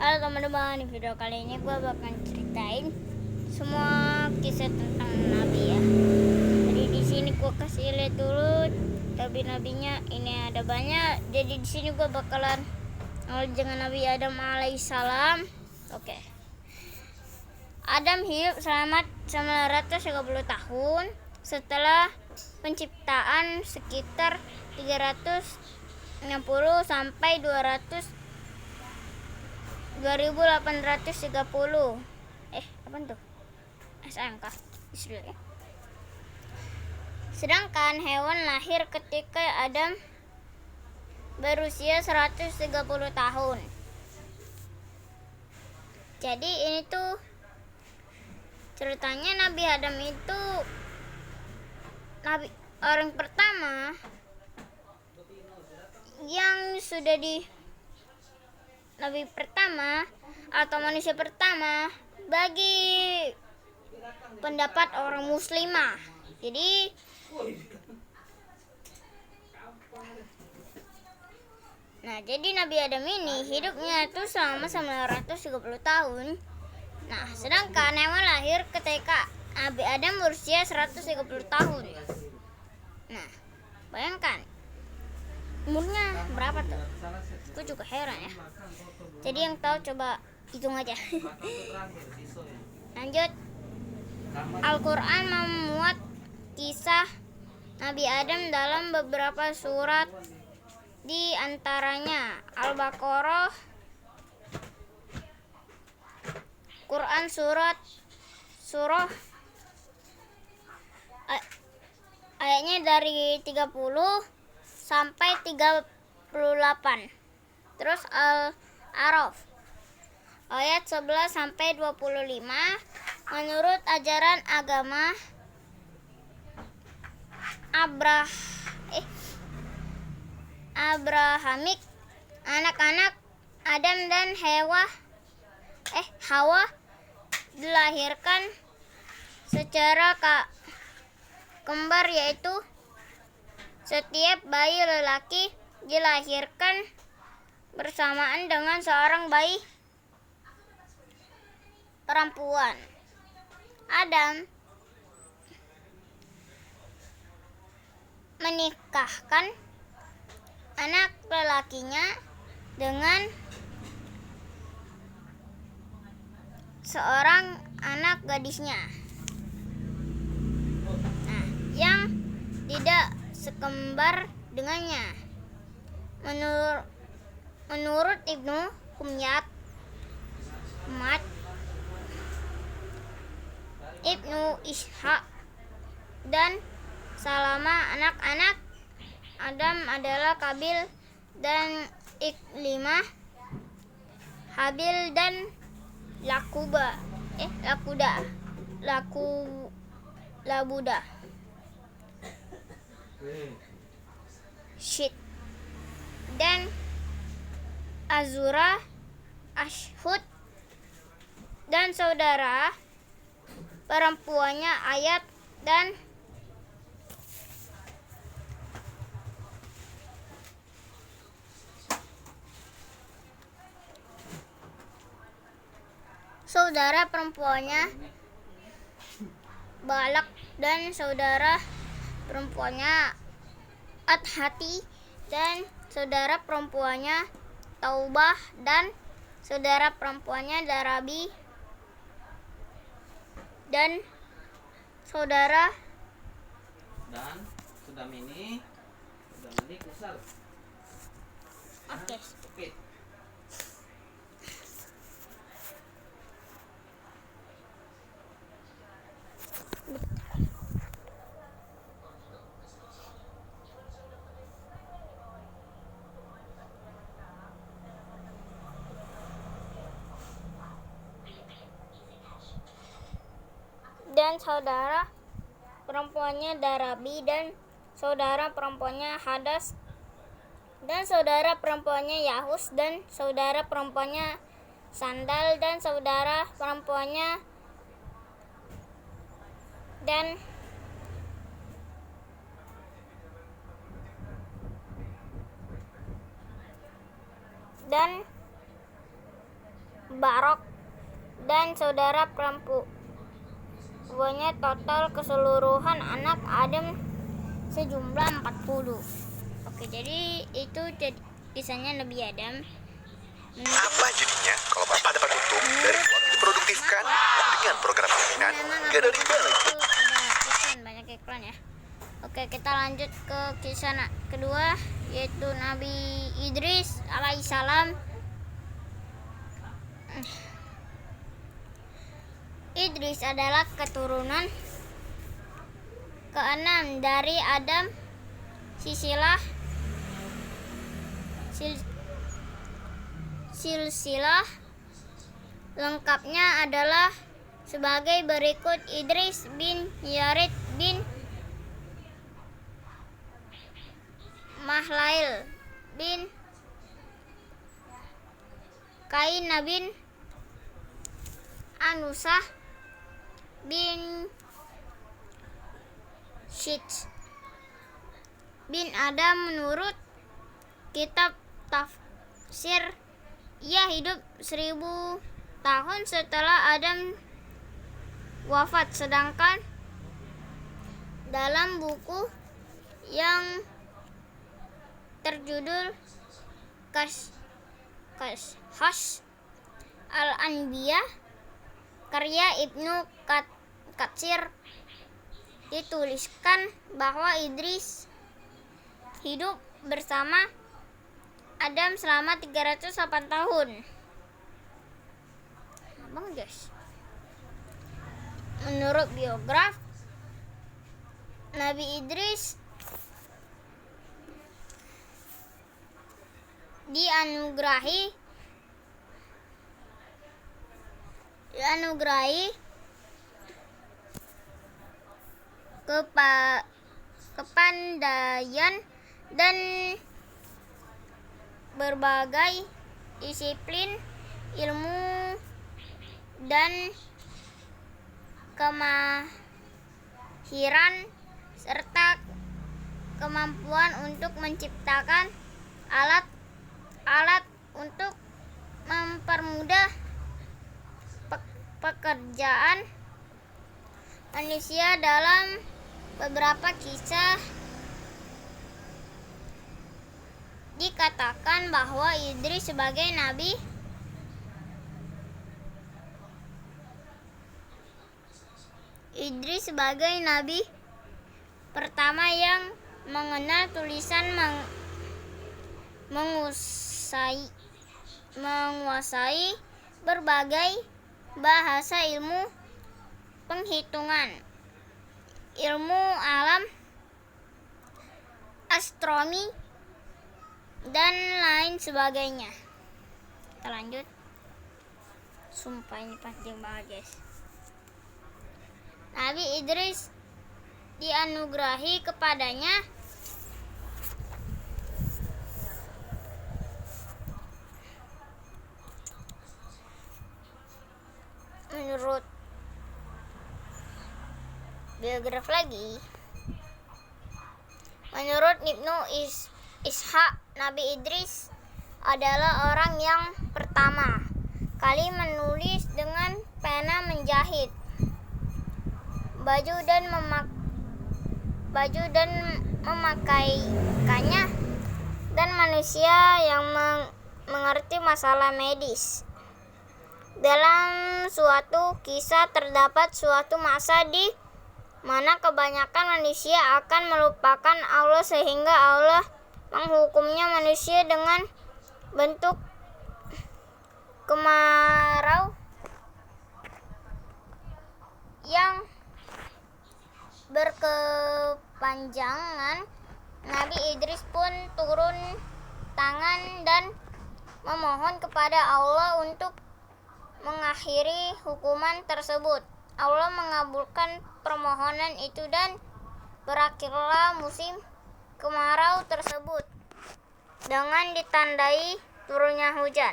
Halo teman-teman, di video kali ini gue bakal ceritain semua kisah tentang nabi ya. Jadi di sini gue kasih lihat dulu nabi-nabinya. Ini ada banyak. Jadi di sini gue bakalan dengan Nabi Adam alaihissalam. Oke. Adam hidup selamat 930 tahun setelah penciptaan sekitar 360 sampai 2830. Apa tuh? SMK Israel. Sedangkan hewan lahir ketika Adam berusia 130 tahun. Jadi ini tuh ceritanya Nabi Adam itu orang pertama yang sudah Nabi pertama atau manusia pertama bagi pendapat orang muslimah. Jadi Nabi Adam ini hidupnya itu selama 930 tahun. Nah, sedangkan hewan lahir ketika Nabi Adam berusia 130 tahun. Nah, bayangkan umurnya berapa tuh? Aku juga heran ya. Jadi yang tahu coba hitung aja. Lanjut. Al-Quran memuat kisah Nabi Adam dalam beberapa surat, di antaranya Al-Baqarah, Quran surah ayatnya dari 30 sampai 38. Terus Al-A'raf ayat 11 sampai 25. Menurut ajaran agama Abrahamik, anak-anak Adam dan Hawa dilahirkan secara kembar, yaitu setiap bayi lelaki dilahirkan bersamaan dengan seorang bayi perempuan. Adam menikahkan anak lelakinya dengan seorang anak gadisnya. Nah, yang tidak sekembar dengannya. Menurut Ibnu Humyat, Ibnu Ishaq dan Salama, anak-anak Adam adalah Kabil dan Iklimah, Habil dan Labuda, Syed dan Azura, Ashhud dan saudara perempuannya Ayat dan saudara perempuannya Balak dan saudara perempuannya Adhati dan saudara perempuannya Taubah dan saudara perempuannya Darabi dan saudara sudah mini kusal. Oke. Dan saudara perempuannya Darabi dan saudara perempuannya Hadas dan saudara perempuannya Yahus dan saudara perempuannya Sandal dan saudara perempuannya dan Barok dan saudara perempuannya. Total keseluruhan anak Adam sejumlah 40. Oke, jadi itu kisahnya Nabi Adam. Apa jadinya kalau Bapak dapat untung dari uang yang diproduktifkan dengan program jaminan gak dari balik? Banyak iklan ya. Oke, kita lanjut ke kisah kedua, yaitu Nabi Idris alaihissalam. Idris adalah keturunan keenam dari Adam. Silsilah lengkapnya adalah sebagai berikut: Idris bin Yarid bin Mahlail bin Kaina bin Anusah bin Shits bin Adam. Menurut kitab tafsir, ia hidup 1000 tahun setelah Adam wafat, sedangkan dalam buku yang terjudul Qasas Al-Anbiya karya Ibnu Katsir dituliskan bahwa Idris hidup bersama Adam selama 308 tahun. Abang guys. Menurut biograf, Nabi Idris dianugerahi kepandaian dan berbagai disiplin ilmu dan kemahiran serta kemampuan untuk menciptakan alat untuk mempermudah pekerjaan manusia. Dalam beberapa kisah dikatakan bahwa Idris sebagai nabi pertama yang mengenal tulisan, menguasai berbagai bahasa, ilmu penghitungan, ilmu alam, astronomi, dan lain sebagainya. Kita lanjut. Sumpah ini panjang banget guys. Nabi Idris dianugerahi kepadanya menurut biograf lagi. Menurut Ibnu Ishaq, Nabi Idris adalah orang yang pertama kali menulis dengan pena, menjahit baju dan memakaikannya, dan manusia yang mengerti masalah medis. Dalam suatu kisah terdapat suatu masa di mana kebanyakan manusia akan melupakan Allah sehingga Allah menghukumnya manusia dengan bentuk kemarau yang berkepanjangan. Nabi Idris pun turun tangan dan memohon kepada Allah untuk mengakhiri hukuman tersebut. Allah mengabulkan permohonan itu dan berakhirlah musim kemarau tersebut dengan ditandai turunnya hujan.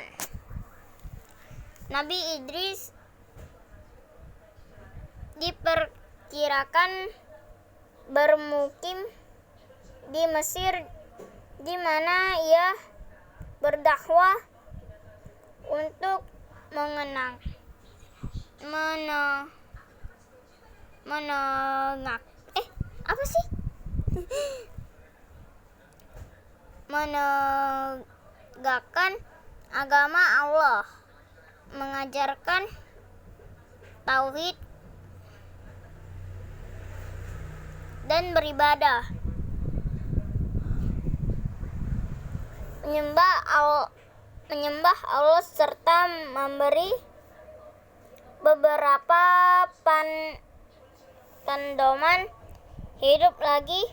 Nabi Idris diperkirakan bermukim di Mesir, di mana ia berdakwah untuk mengenang mene- menengak apa sih menegakkan agama Allah, mengajarkan tauhid dan beribadah, menyembah Allah serta memberi beberapa pedoman hidup lagi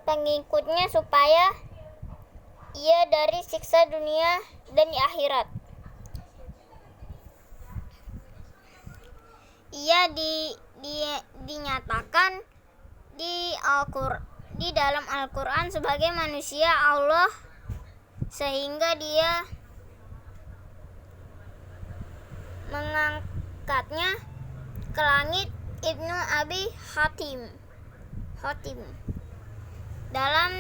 pengikutnya supaya ia dari siksa dunia dan di akhirat. Ia dinyatakan di dalam Al-Quran sebagai manusia Allah, sehingga dia mengangkatnya ke langit. Ibnu Abi Hatim dalam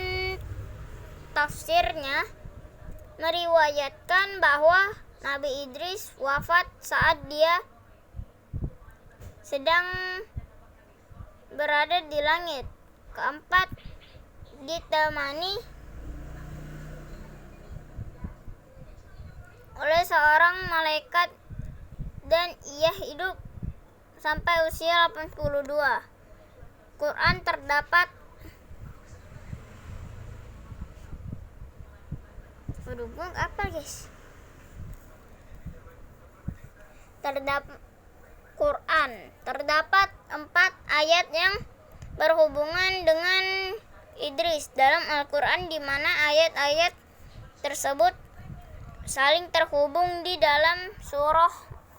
tafsirnya meriwayatkan bahwa Nabi Idris wafat saat dia sedang berada di langit keempat ditemani oleh seorang malaikat, dan ia hidup sampai usia 82. Quran terdapat terdapat 4 ayat yang berhubungan dengan Idris dalam Al-Quran, di mana ayat-ayat tersebut saling terhubung di dalam surah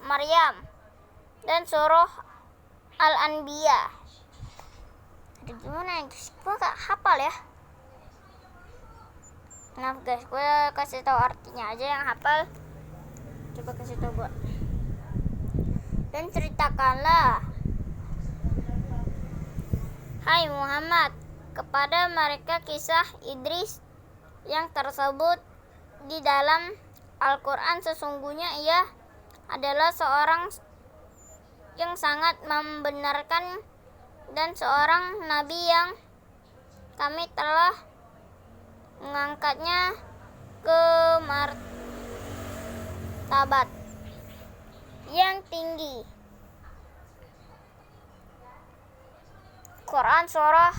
Maryam dan surah Al-Anbiya. Ada gimana guys? Gue gak hafal ya. Maaf guys, gue kasih tahu artinya aja yang hafal. Coba kasih tahu gue. Dan ceritakanlah, hai Muhammad, kepada mereka kisah Idris yang tersebut di dalam Al-Quran. Sesungguhnya ia adalah seorang yang sangat membenarkan dan seorang nabi yang kami telah mengangkatnya ke martabat yang tinggi. Quran surah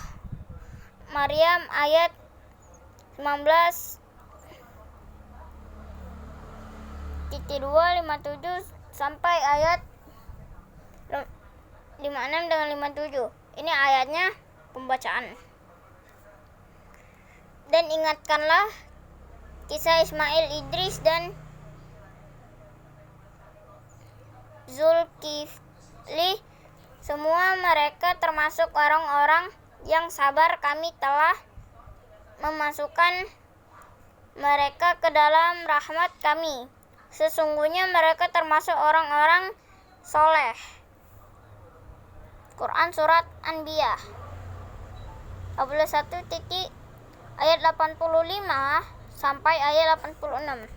Maryam ayat 19:257 sampai ayat 56 dengan 57. Ini ayatnya pembacaan. Dan ingatkanlah kisah Ismail, Idris dan Zulkifli. Semua mereka termasuk orang-orang yang sabar. Kami telah memasukkan mereka ke dalam rahmat kami. Sesungguhnya mereka termasuk orang-orang soleh. Quran surat Anbiya 21 ayat 85 sampai ayat 86.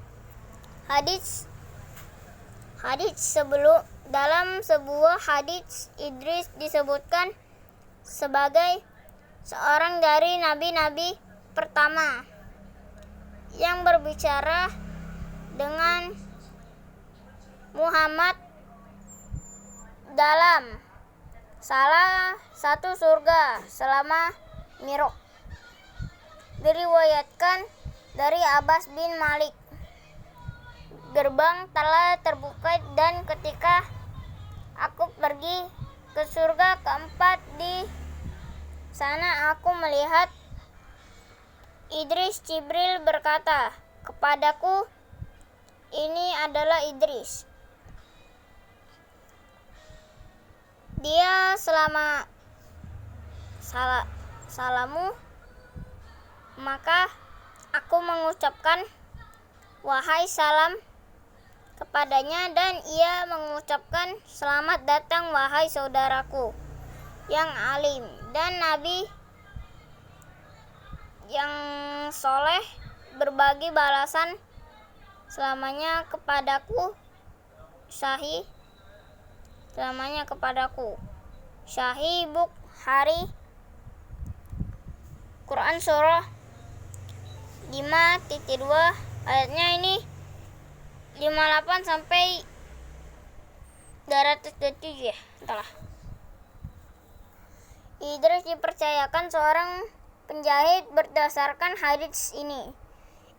Dalam sebuah hadis, Idris disebutkan sebagai seorang dari nabi-nabi pertama yang berbicara dengan Muhammad dalam salah satu surga selama Mi'raj. Diriwayatkan dari Abbas bin Malik, gerbang telah terbuka dan ketika aku pergi ke surga keempat, di sana aku melihat Idris. Jibril berkata kepadaku, ini adalah Idris. Dia salamu, maka aku mengucapkan wahai salam kepadanya, dan ia mengucapkan selamat datang wahai saudaraku yang alim dan nabi yang soleh, berbagi balasan selamanya kepadaku Sahih selamanya kepadaku. Sahih Bukhari, Quran surah 5.2 ayatnya ini 58 sampai 207 ya, entahlah. Idris dipercayakan seorang penjahit berdasarkan hadits ini.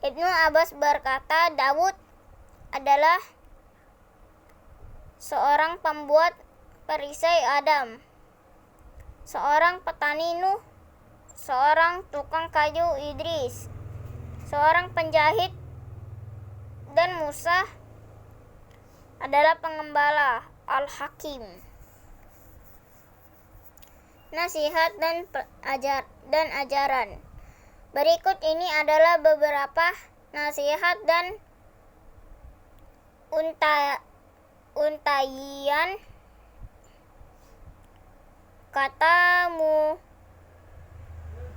Ibnu Abbas berkata, Daud adalah seorang pembuat perisai Adam, seorang petani Nuh, seorang tukang kayu Idris, seorang penjahit, dan Musa adalah pengembala. Al-Hakim. Nasihat dan ajaran. Berikut ini adalah beberapa nasihat dan untaian kata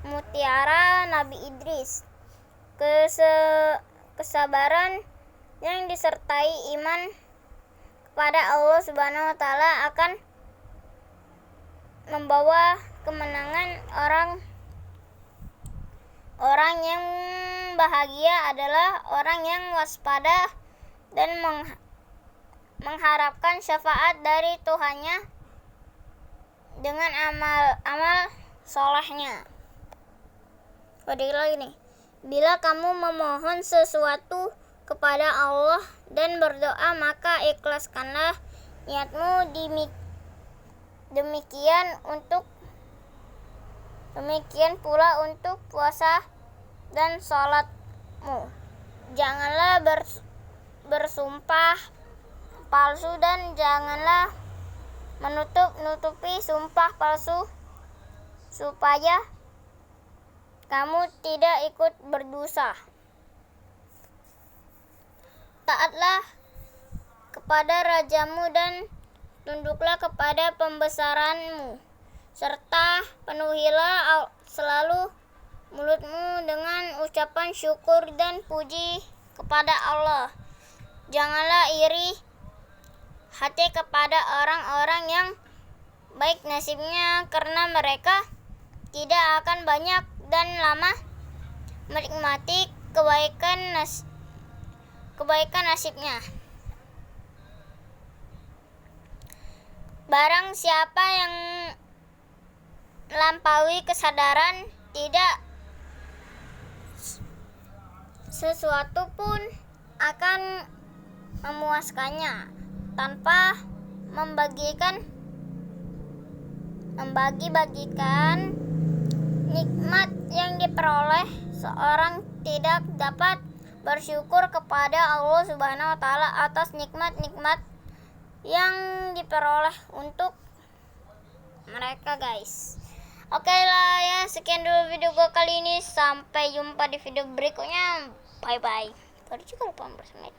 mutiara Nabi Idris. Kesabaran yang disertai iman kepada Allah Subhanahu wa taala akan membawa kemenangan. Orang yang bahagia adalah orang yang waspada dan mengharapkan syafaat dari Tuhannya dengan amal solehnya. Lagi nih. Bila kamu memohon sesuatu kepada Allah dan berdoa, maka ikhlaskanlah niatmu. Demikian pula untuk puasa dan sholatmu. Janganlah bersumpah palsu dan janganlah menutupi sumpah palsu supaya kamu tidak ikut berdosa. Taatlah kepada rajamu dan tunduklah kepada pembesaranmu, serta penuhilah selalu mulutmu dengan ucapan syukur dan puji kepada Allah. Janganlah iri hati kepada orang-orang yang baik nasibnya, karena mereka tidak akan banyak dan lama menikmati kebaikan nasibnya. Barang siapa yang melampaui kesadaran, tidak sesuatu pun akan memuaskannya tanpa membagi-bagikan nikmat yang diperoleh. Seorang tidak dapat bersyukur kepada Allah Subhanahu wa taala atas nikmat-nikmat yang diperoleh untuk mereka, guys. Oke lah ya, sekian dulu video gue kali ini. Sampai jumpa di video berikutnya. Bye bye. Baru juga 18 menit.